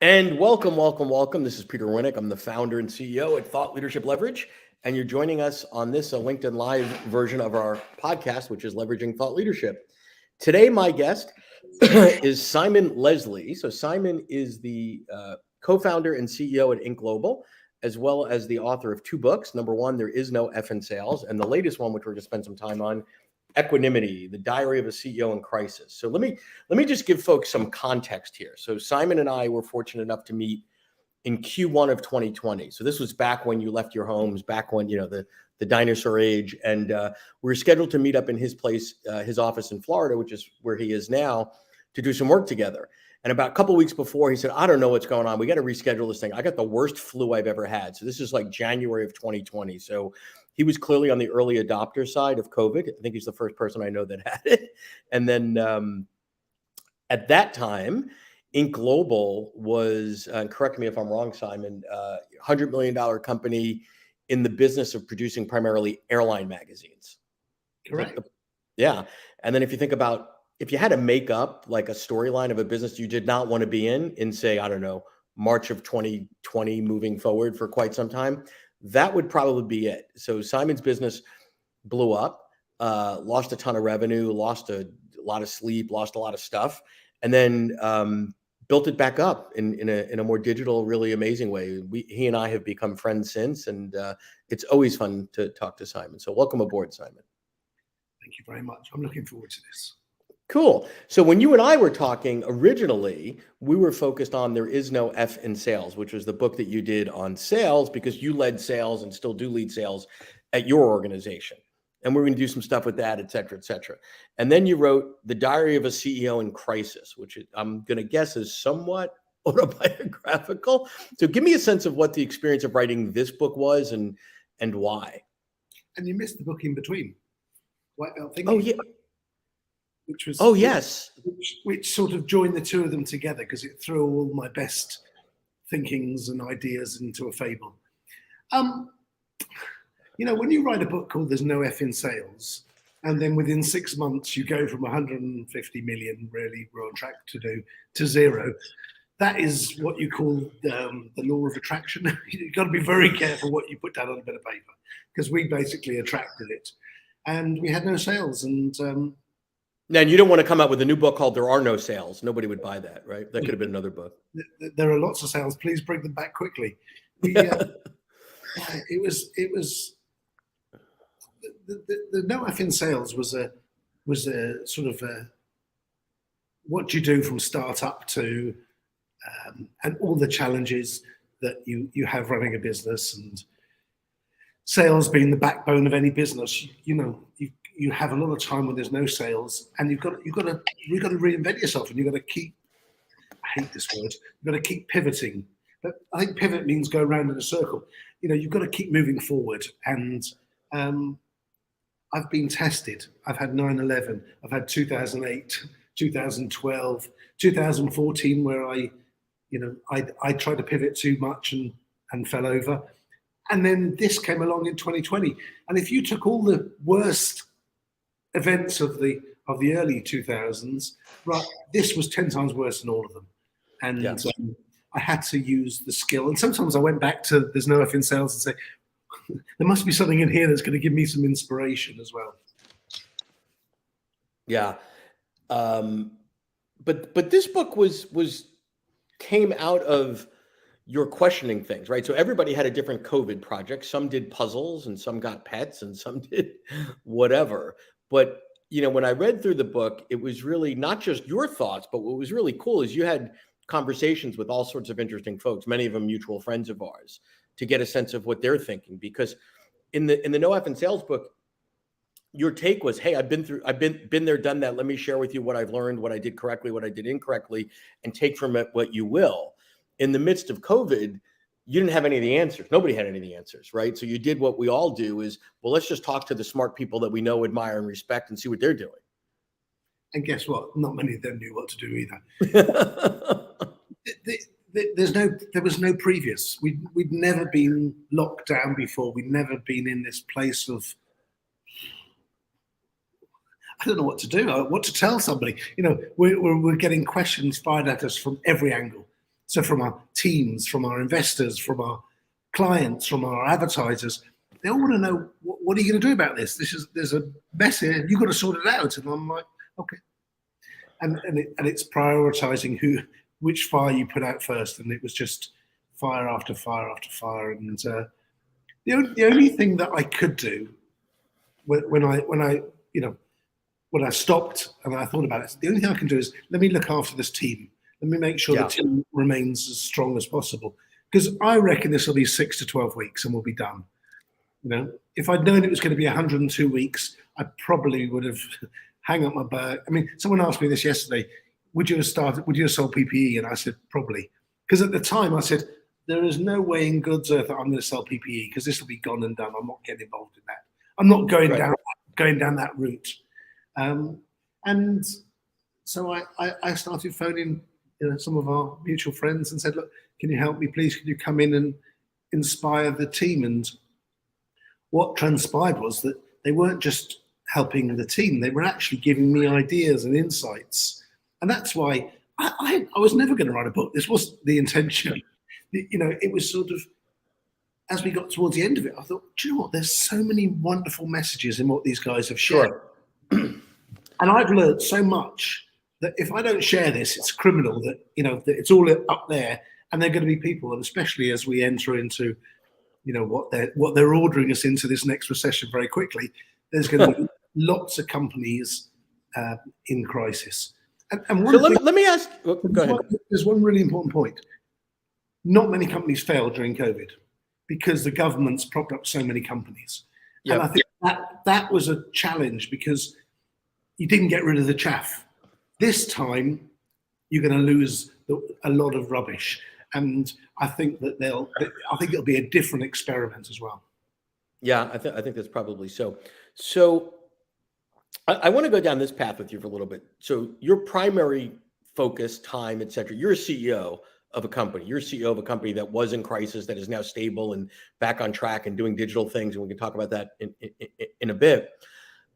And welcome, welcome, welcome. This is Peter Winnick. I'm the founder and CEO at Thought Leadership Leverage. And you're joining us on this LinkedIn Live version of our podcast, which is Leveraging Thought Leadership. Today, my guest is Simon Leslie. So Simon is the co-founder and CEO at Inc. Global, as well as the author of two books. Number one, There Is No F in Sales. And the latest one, which we're going to spend some time on, Equanimity, the diary of a CEO in crisis. So let me just give folks some context here. So Simon and I were fortunate enough to meet in Q1 of 2020. So this was back when you left your homes, back when, the dinosaur age. And we were scheduled to meet up in his place, his office in Florida, which is where he is now, to do some work together. And about a couple of weeks before, he said, I don't know what's going on. We got to reschedule this thing. I got the worst flu I've ever had. So this is like January of 2020. So he was clearly on the early adopter side of COVID. I think he's the first person I know that had it. And then at that time, Inc. Global was, correct me if I'm wrong, Simon, $100 million company in the business of producing primarily airline magazines. Correct. Yeah. And then if you think about, if you had to make up like a storyline of a business you did not want to be in say, I don't know, March of 2020 moving forward for quite some time, that would probably be it. So Simon's business blew up, lost a ton of revenue, lost a lot of sleep, lost a lot of stuff, and then built it back up in a more digital, really amazing way. He and I have become friends since, and it's always fun to talk to Simon. So welcome aboard, Simon. Thank you very much. I'm looking forward to this. Cool. So when you and I were talking originally, we were focused on There Is No F in Sales, which was the book that you did on sales because you led sales and still do lead sales at your organization. And we're going to do some stuff with that, et cetera, et cetera. And then you wrote The Diary of a CEO in Crisis, which I'm going to guess is somewhat autobiographical. So give me a sense of what the experience of writing this book was and why. And you missed the book in between. White Belt Thinking. Oh, yeah. Which was yes, which sort of joined the two of them together because it threw all my best thinkings and ideas into a fable. When you write a book called There's No F in Sales, and then within 6 months you go from 150 million, really we're on track to do, to zero, that is what you call the law of attraction. You've got to be very careful what you put down on a bit of paper because we basically attracted it, and we had no sales. And now, you don't want to come out with a new book called There Are No Sales. Nobody would buy that, right? That could have been another book. There are lots of sales. Please bring them back quickly. It was the No F in Sales was a sort of what you do from start up to and all the challenges that you have running a business, and sales being the backbone of any business. You have a lot of time when there's no sales, and you've got to reinvent yourself, and you've got to keep. I hate this word. You've got to keep pivoting, but I think pivot means go around in a circle. You've got to keep moving forward. And I've been tested. I've had 9/11. I've had 2008, 2012, 2014, where I tried to pivot too much and fell over. And then this came along in 2020. And if you took all the worst events of the early 2000s, right, this was 10 times worse than all of them. And yeah. I had to use the skill. And sometimes I went back to There's No F in Sales and say, there must be something in here that's going to give me some inspiration as well. Yeah. But this book came out of your questioning things, right? So everybody had a different COVID project. Some did puzzles and some got pets and some did whatever. But, when I read through the book, it was really not just your thoughts, but what was really cool is you had conversations with all sorts of interesting folks, many of them mutual friends of ours, to get a sense of what they're thinking. Because in the No F in Sales book, your take was, hey, I've been there, done that. Let me share with you what I've learned, what I did correctly, what I did incorrectly, and take from it what you will. In the midst of COVID, you didn't have any of the answers. Nobody had any of the answers, right? So you did what we all do is, well, let's just talk to the smart people that we know, admire, and respect and see what they're doing. And guess what? Not many of them knew what to do either. There was no previous. We'd never been locked down before. We'd never been in this place of, I don't know what to do, what to tell somebody. We're getting questions fired at us from every angle. So from our teams, from our investors, from our clients, from our advertisers, they all want to know, what are you going to do about this? There's a mess here. You've got to sort it out. And I'm like, okay. And it's prioritizing which fire you put out first. And it was just fire after fire after fire. And the only thing that I could do when I stopped and I thought about it, the only thing I can do is let me look after this team. Let me make sure the team remains as strong as possible. Because I reckon this will be 6 to 12 weeks and we'll be done. If I'd known it was going to be 102 weeks, I probably would have hung up my bag. I mean, someone asked me this yesterday, would you have sold PPE? And I said, probably. Because at the time I said, there is no way in God's earth that I'm going to sell PPE because this will be gone and done. I'm not getting involved in that. I'm not going down that route. And so I started phoning some of our mutual friends and said, look, can you help me, please? Can you come in and inspire the team? And what transpired was that they weren't just helping the team, they were actually giving me ideas and insights. And that's why I was never going to write a book. This wasn't the intention. It was sort of, as we got towards the end of it, I thought, do you know what? There's so many wonderful messages in what these guys have shared. Sure. And I've learned so much that if I don't share this, it's criminal that it's all up there. And they're going to be people, and especially as we enter into, what they're ordering us into this next recession very quickly, there's going to be lots of companies in crisis. And let me ask. Go ahead. There's one really important point. Not many companies failed during COVID because the government's propped up so many companies. Yep. And I think that was a challenge because you didn't get rid of the chaff. This time, you're going to lose a lot of rubbish. And I think that it'll be a different experiment as well. Yeah, I think that's probably so. So I want to go down this path with you for a little bit. So your primary focus, time, et cetera, you're a CEO of a company. You're a CEO of a company that was in crisis, that is now stable and back on track and doing digital things. And we can talk about that in a bit.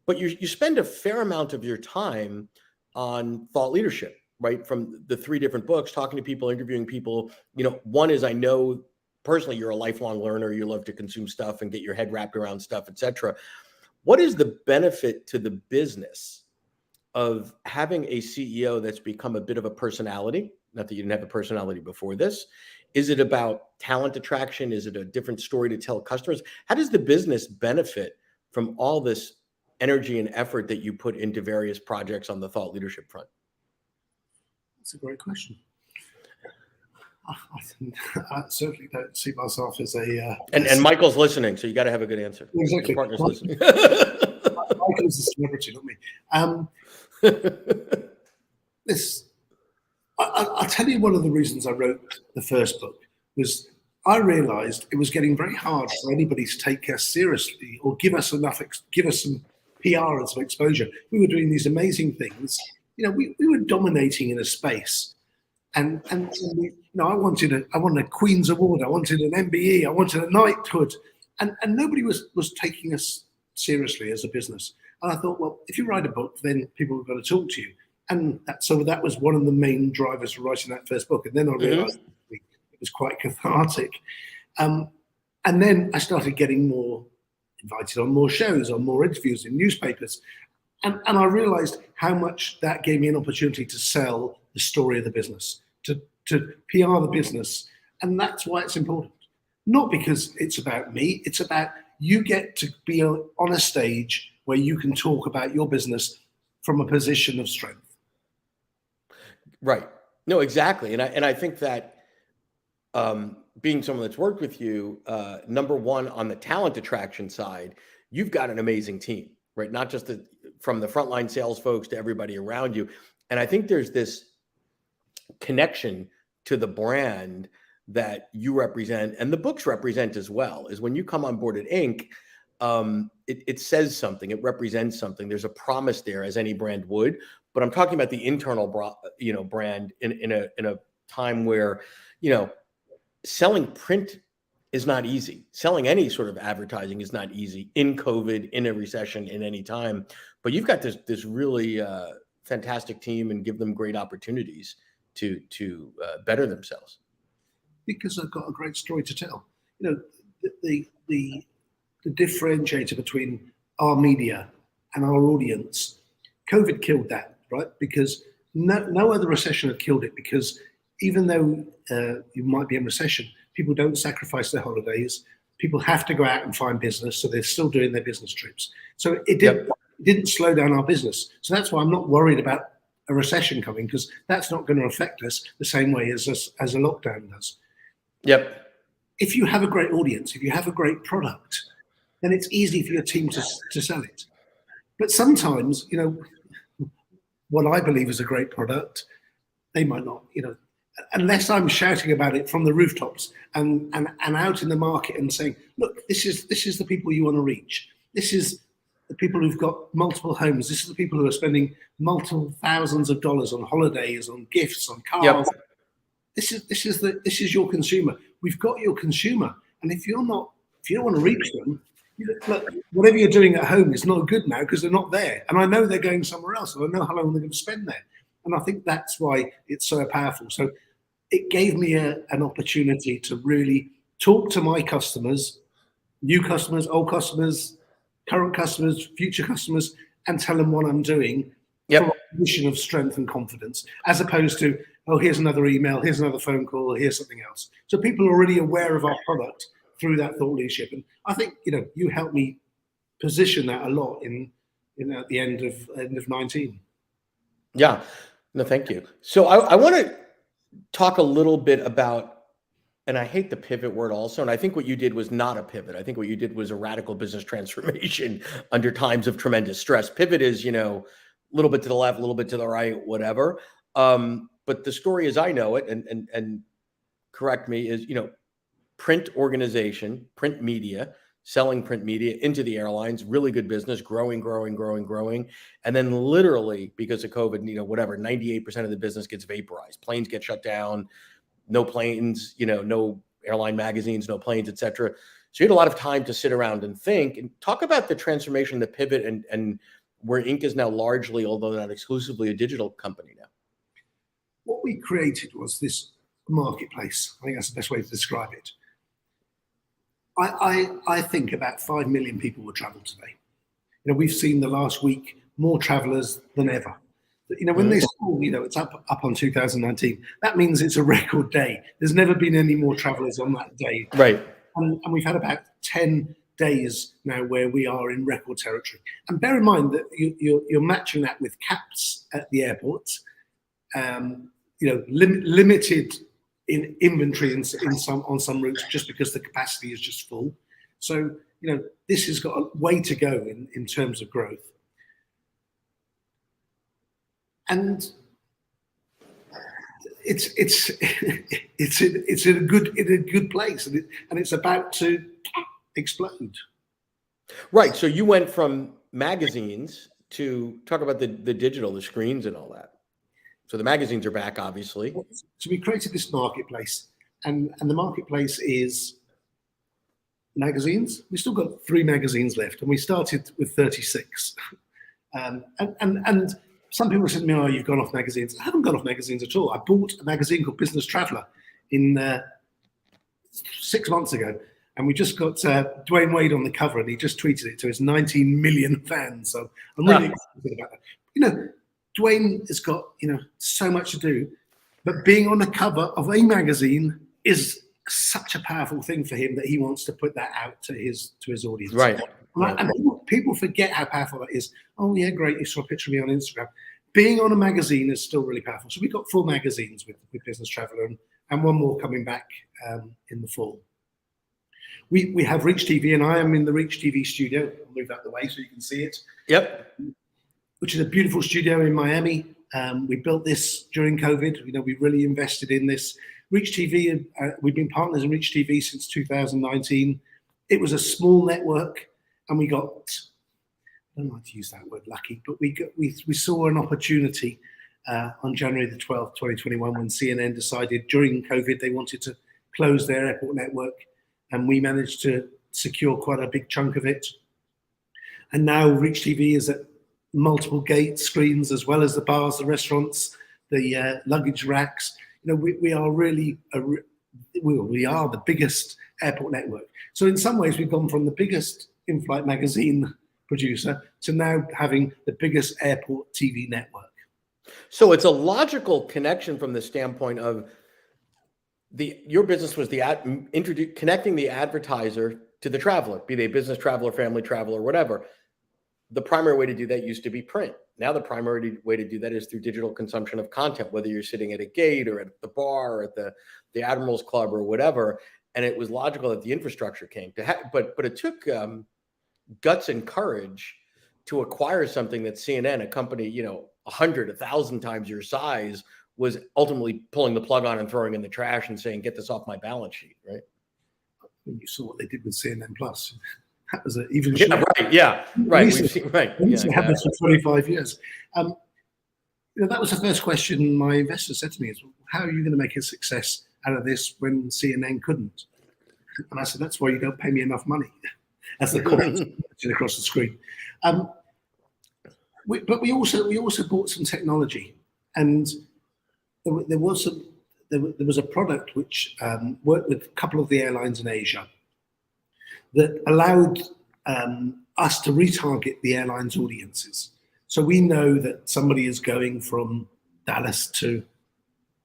But you spend a fair amount of your time on thought leadership, right? From the 3 different books, talking to people, interviewing people. One is, I know personally you're a lifelong learner. You love to consume stuff and get your head wrapped around stuff, et cetera. What is the benefit to the business of having a CEO that's become a bit of a personality? Not that you didn't have a personality before this. Is it about talent attraction? Is it a different story to tell customers? How does the business benefit from all this energy and effort that you put into various projects on the thought leadership front? That's a great question. I certainly don't see myself as a... And Michael's listening, so you got to have a good answer. Exactly. Your partner's listening. Michael's a celebrity, not me. I'll tell you one of the reasons I wrote the first book was I realized it was getting very hard for anybody to take us seriously or give us some PR and some exposure. We were doing these amazing things. We were dominating in a space. And I wanted a Queen's Award, I wanted an MBE, I wanted a knighthood, and nobody was taking us seriously as a business. And I thought, well, if you write a book, then people have got to talk to you. And so that was one of the main drivers for writing that first book. And then I realized it was quite cathartic. And then I started getting more invited on more shows, on more interviews in newspapers. And I realized how much that gave me an opportunity to sell the story of the business, to PR the business. And that's why it's important. Not because it's about me, it's about you get to be on a stage where you can talk about your business from a position of strength. Right. No, exactly. And I think that being someone that's worked with you, number one, on the talent attraction side, you've got an amazing team, right? Not just from the frontline sales folks to everybody around you. And I think there's this connection to the brand that you represent and the books represent as well, is when you come on board at Inc., it says something, it represents something. There's a promise there, as any brand would. But I'm talking about the internal, brand in a time where, selling print is not easy. Selling any sort of advertising is not easy in COVID, in a recession, in any time. But you've got this really fantastic team and give them great opportunities to better themselves? Because I've got a great story to tell. You know, the differentiator between our media and our audience, COVID killed that, right? Because no other recession had killed it, because even though you might be in recession, people don't sacrifice their holidays. People have to go out and find business, so they're still doing their business trips. So it didn't slow down our business. So that's why I'm not worried about a recession coming, because that's not going to affect us the same way as a lockdown does. Yep. If you have a great audience, if you have a great product, then it's easy for your team to sell it. But sometimes, you know, what I believe is a great product, they might not, you know, unless I'm shouting about it from the rooftops and out in the market and saying, look, this is the people you want to reach. This is the people who've got multiple homes. This is the people who are spending multiple thousands of dollars on holidays, on gifts, on cars. Yep. This is your consumer. We've got your consumer. And if you don't want to reach them, look, whatever you're doing at home is not good now, because they're not there. And I know they're going somewhere else, and I know how long they're going to spend there. And I think that's why it's so powerful. So it gave me an opportunity to really talk to my customers, new customers, old customers, current customers, future customers, and tell them what I'm doing from a position of strength and confidence, as opposed to, oh, here's another email, here's another phone call, here's something else. So people are already aware of our product through that thought leadership. And I think, you know, you helped me position that a lot in at the end of 19. Yeah. No, thank you. So I want to talk a little bit about, and I hate the pivot word also, and I think what you did was not a pivot. I think what you did was a radical business transformation under times of tremendous stress. Pivot is, you know, a little bit to the left, a little bit to the right, whatever. But the story as I know it, and correct me, is, you know, print organization, print media, selling print media into the airlines, really good business, growing. And then literally, because of COVID, you know, whatever, 98% of the business gets vaporized. Planes get shut down, no planes, you know, no airline magazines, no planes, et cetera. So you had a lot of time to sit around and think and talk about the transformation, the pivot, and where Inc. is now largely, although not exclusively, a digital company now. What we created was this marketplace. I think that's the best way to describe it. I think about 5 million people will travel today. You know, we've seen the last week more travelers than ever. You know, when they saw, you know, it's up on 2019, that means it's a record day. There's never been any more travelers on that day. Right. And we've had about 10 days now where we are in record territory. And bear in mind that you're matching that with caps at the airports, you know, limited in inventory on some routes, just because the capacity is just full. So, you know, this has got a way to go in terms of growth. And it's in a good place, and it's about to explode. Right. So you went from magazines to talk about the digital, the screens and all that. So the magazines are back, obviously. So we created this marketplace, and the marketplace is magazines. We still got 3 magazines left, and we started with 36. And some people said to me, "Oh, you've gone off magazines." I haven't gone off magazines at all. I bought a magazine called Business Traveller in 6 months ago, and we just got Dwayne Wade on the cover, and he just tweeted it to his 19 million fans. So I'm really excited about that. You know, Dwayne has got, you know, so much to do, but being on the cover of a magazine is such a powerful thing for him that he wants to put that out to his audience. Right. And people forget how powerful that is. Oh yeah, great, you saw a picture of me on Instagram. Being on a magazine is still really powerful. So we've got 4 magazines with Business Traveller, and 1 more coming back in the fall. We have Reach TV, and I am in the Reach TV studio. I'll move that the way so you can see it. Yep. Which is a beautiful studio in Miami. We built this during COVID. You know, we really invested in this. Reach TV, we've been partners in Reach TV since 2019. It was a small network, and we got, I don't like to use that word lucky, but we saw an opportunity on January the 12th, 2021, when CNN decided during COVID they wanted to close their airport network, and we managed to secure quite a big chunk of it. And now Reach TV is at multiple gate screens, as well as the bars, the restaurants, the luggage racks. We are really we are the biggest airport network. So in some ways, we've gone from the biggest in-flight magazine producer to now having the biggest airport TV network. So it's a logical connection from the standpoint of your business was connecting the advertiser to the traveler, be they business traveler, family traveler, whatever. The primary way to do that used to be print. Now the primary way to do that is through digital consumption of content, whether you're sitting at a gate or at the bar or at the Admirals Club or whatever. And it was logical that the infrastructure came but it took guts and courage to acquire something that CNN, a company 100, 1,000 times your size, was ultimately pulling the plug on and throwing in the trash and saying, "Get this off my balance sheet." Right? You saw what they did with CNN Plus. That was even right. Yeah, right. We've seen, right. Had this for 25 years. That was the first question my investor said to me: "Is how are you going to make a success out of this when CNN couldn't?" And I said, "That's why you don't pay me enough money." That's the comment across the screen. But we also bought some technology, and there was a product which worked with a couple of the airlines in Asia that allowed us to retarget the airlines' audiences. So we know that somebody is going from Dallas to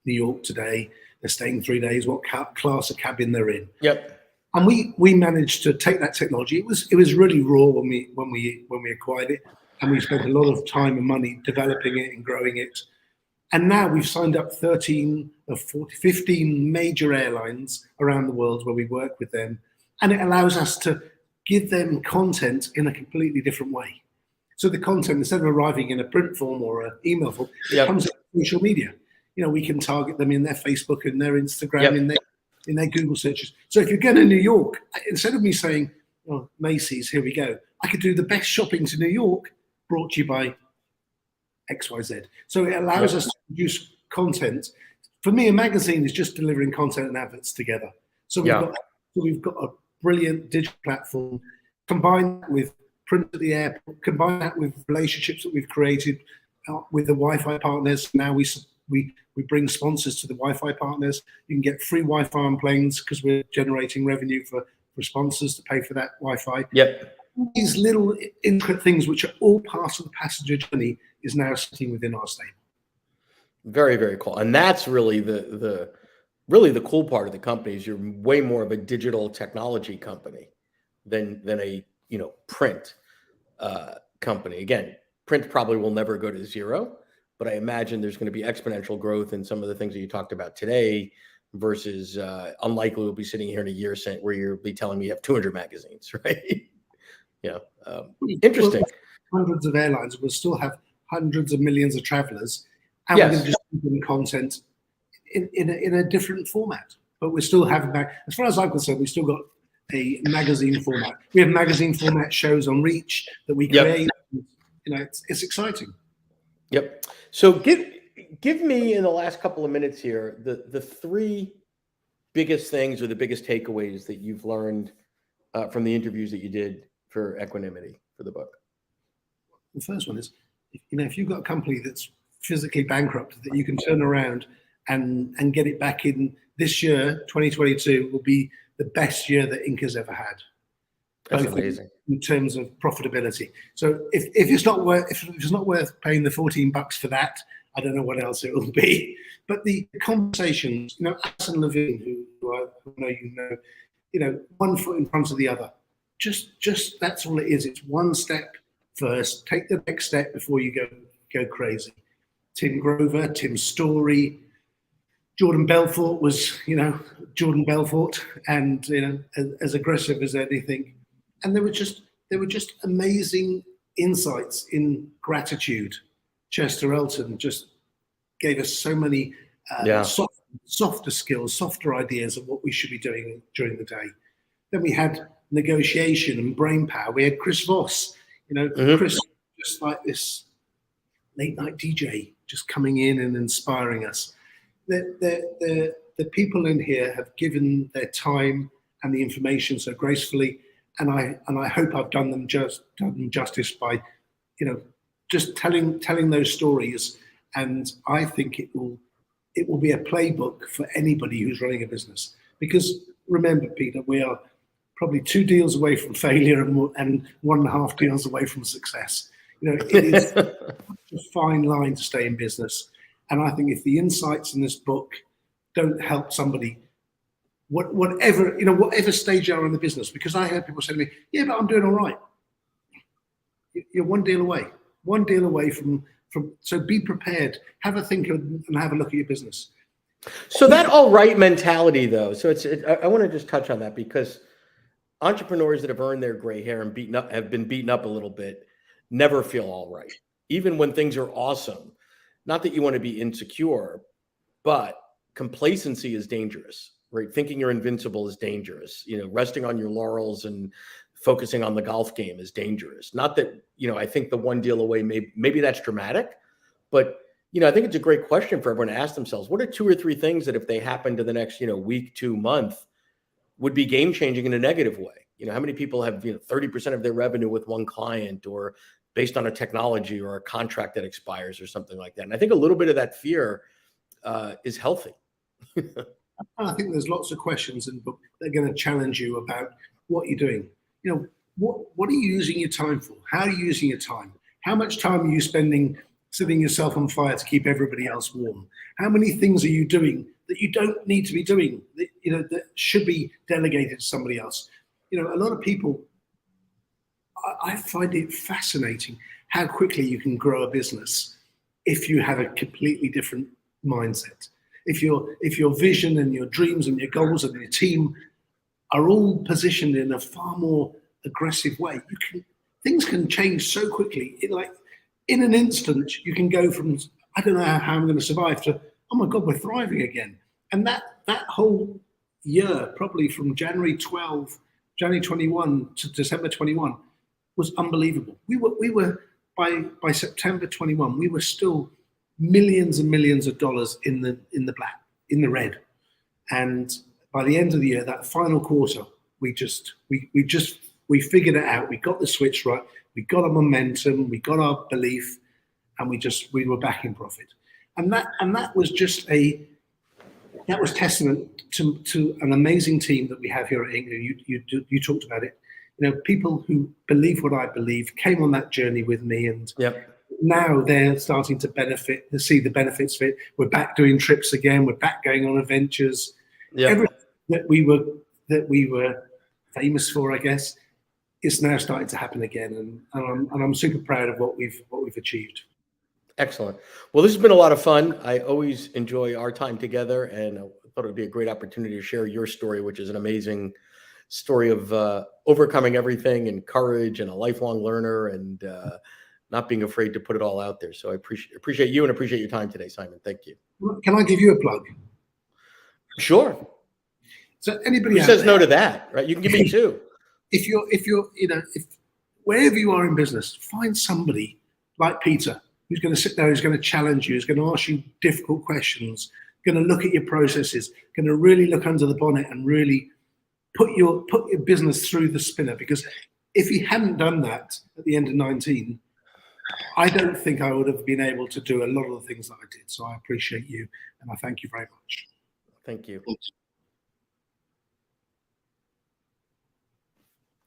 New York today. They're staying 3 days. What class of cabin they're in? Yep. And we managed to take that technology. It was really raw when we acquired it, and we spent a lot of time and money developing it and growing it. And now we've signed up 15 major airlines around the world where we work with them. And it allows us to give them content in a completely different way. So the content, instead of arriving in a print form or an email form, it comes in social media. We can target them in their Facebook and their Instagram, in their Google searches. So if you're going to New York, instead of me saying, "Oh, Macy's, here we go," I could do the best shopping to New York brought to you by XYZ. So it allows us to produce content. For me, a magazine is just delivering content and adverts together. So we've got a brilliant digital platform, combine that with print at the airport, combine that with relationships that we've created with the Wi-Fi partners. Now we bring sponsors to the Wi-Fi partners. You can get free Wi-Fi on planes because we're generating revenue for sponsors to pay for that Wi-Fi. Yep. These little intricate things, which are all part of the passenger journey, is now sitting within our stable. Very, very cool. And that's really the cool part of the company is you're way more of a digital technology company than a print company. Again, print probably will never go to zero, but I imagine there's going to be exponential growth in some of the things that you talked about today versus unlikely we'll be sitting here in a year where you'll be telling me you have 200 magazines, right? Interesting. Hundreds of airlines will still have hundreds of millions of travelers, and we're going to just give them content in a different format. But we're still having that. As far as I'm concerned, we've still got a magazine format. We have magazine format shows on Reach that we create. It's exciting. Yep. So give me in the last couple of minutes here the three biggest things or the biggest takeaways that you've learned from the interviews that you did for Equanimity for the book. The first one is, if you've got a company that's physically bankrupt, that you can turn around and get it back in this year, 2022, will be the best year that Inc. has ever had. That's amazing. In terms of profitability. So if it's not worth paying the $14 for that, I don't know what else it will be. But the conversations, Alison Levine, who I know one foot in front of the other. Just that's all it is. It's one step first. Take the next step before you go crazy. Tim Grover, Tim Story, Jordan Belfort was, Jordan Belfort, and as aggressive as anything. And they were just amazing insights in gratitude. Chester Elton just gave us so many softer skills, softer ideas of what we should be doing during the day. Then we had negotiation and brain power. We had Chris Voss, Chris, just like this late night DJ, just coming in and inspiring us. The people in here have given their time and the information so gracefully, and I hope I've done them justice by, just telling those stories And I think it will be a playbook for anybody who's running a business. Because remember, Peter, we are probably 2 deals away from failure and 1.5 deals away from success. You know, it is a fine line to stay in business. And I think if the insights in this book don't help somebody, whatever stage you are in the business, because I heard people say to me, yeah, but I'm doing all right. You're 1 deal away from, so be prepared, have a think and have a look at your business. So that all right mentality though, so I want to just touch on that, because entrepreneurs that have earned their gray hair and have been beaten up a little bit never feel all right, even when things are awesome. Not that you want to be insecure, but complacency is dangerous, right? Thinking you're invincible is dangerous. You know, resting on your laurels and focusing on the golf game is dangerous. Not that, I think the 1 deal away, maybe that's dramatic, but I think it's a great question for everyone to ask themselves. What are 2 or 3 things that if they happen to the next, week, 2 month, would be game changing in a negative way? How many people have 30% of their revenue with one client, or based on a technology or a contract that expires or something like that? And I think a little bit of that fear is healthy. I think there's lots of questions in the book that are going to challenge you about what you're doing. What are you using your time for? How are you using your time? How much time are you spending setting yourself on fire to keep everybody else warm? How many things are you doing that you don't need to be doing, that should be delegated to somebody else? A lot of people, I find it fascinating how quickly you can grow a business if you have a completely different mindset. If your vision and your dreams and your goals and your team are all positioned in a far more aggressive way, things can change so quickly. In an instant, you can go from, I don't know how I'm going to survive, to, oh my God, we're thriving again. And that whole year, probably from January 21 to December 21, was unbelievable. We were by September 21, we were still millions and millions of dollars in the black, in the red. And by the end of the year, that final quarter, we figured it out. We got the switch right. We got our momentum. We got our belief, and we were back in profit. And that was just that was testament to an amazing team that we have here at England. You talked about it. People who believe what I believe came on that journey with me, and now they're starting to see the benefits of it. We're back doing trips again. We're back going on adventures. Everything that we were famous for, I guess, is now starting to happen again, and I'm super proud of what we've achieved. Excellent. Well, this has been a lot of fun. I always enjoy our time together, and I thought it would be a great opportunity to share your story, which is an amazing story of overcoming everything and courage and a lifelong learner, and not being afraid to put it all out there. So I appreciate you and appreciate your time today, Simon. Thank you. Can I give you a plug? Sure. So anybody who says no to that, right? You can give me 2. If wherever you are in business, find somebody like Peter who's going to sit there, who's going to challenge you, who's going to ask you difficult questions, going to look at your processes, going to really look under the bonnet and really put your business through the spinner. Because if he hadn't done that at the end of 19, I don't think I would have been able to do a lot of the things that I did. So I appreciate you, and I thank you very much. Thank you.